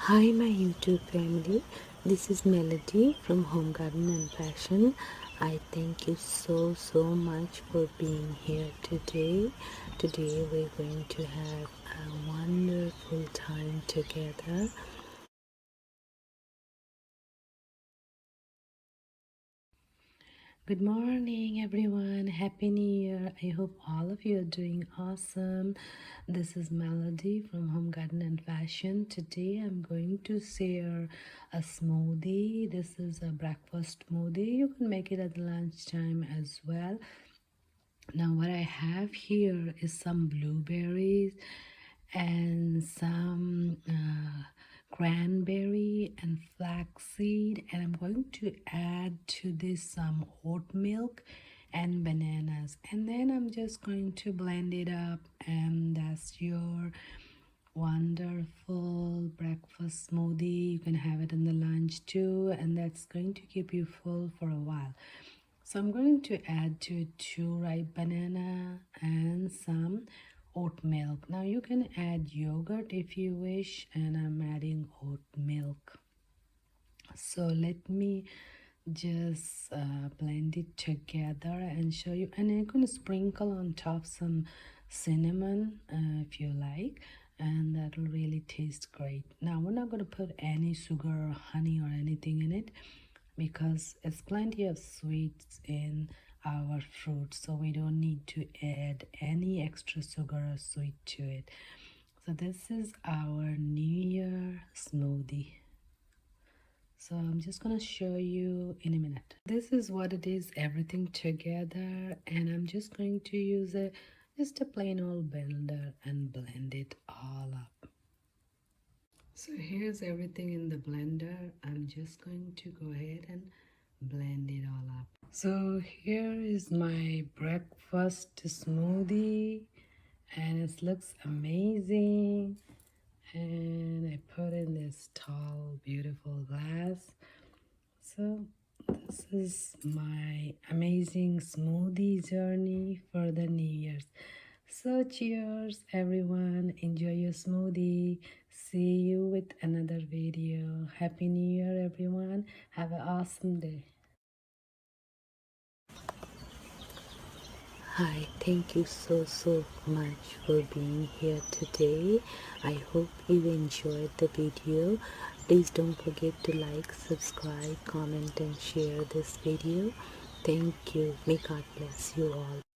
Hi my YouTube family, this is Melody from Home Garden and Fashion. I thank you so much for being here today. Today we're going to have a wonderful time together. Good morning, everyone. Happy New Year. I hope all of you are doing awesome. This is Melody from Home Garden and Fashion. Today I'm going to share a smoothie. This is a breakfast smoothie. You can make it at lunchtime as well. Now what I have here is some blueberries and some cranberry and flaxseed, and I'm going to add to this some oat milk and bananas, and then I'm just going to blend it up, and that's your wonderful breakfast smoothie. You can have it in the lunch too, and that's going to keep you full for a while. So I'm going to add to 2 ripe banana and some oat milk. Now you can add yogurt if you wish, and I'm adding oat milk. So let me just blend it together and show you, and I'm going to sprinkle on top some cinnamon if you like, and that'll really taste great. Now we're not going to put any sugar or honey or anything in it because it's plenty of sweets in our fruit, so we don't need to add any extra sugar or sweet to it. So this is our New Year smoothie. So I'm just gonna show you in a minute. This is what it is, everything together, and I'm just going to use just a plain old blender and blend it all up. So here's everything in the blender. I'm just going to go ahead and blend it all up. So here is my breakfast smoothie, and it looks amazing, and I put in this tall beautiful glass. So this is my amazing smoothie journey for the New Year's. So cheers everyone, enjoy your smoothie. See you with another video. Happy New Year everyone. Have an awesome day. Hi, thank you so much for being here today. I hope you enjoyed the video. Please don't forget to like, subscribe, comment and share this video. Thank you. May God bless you all.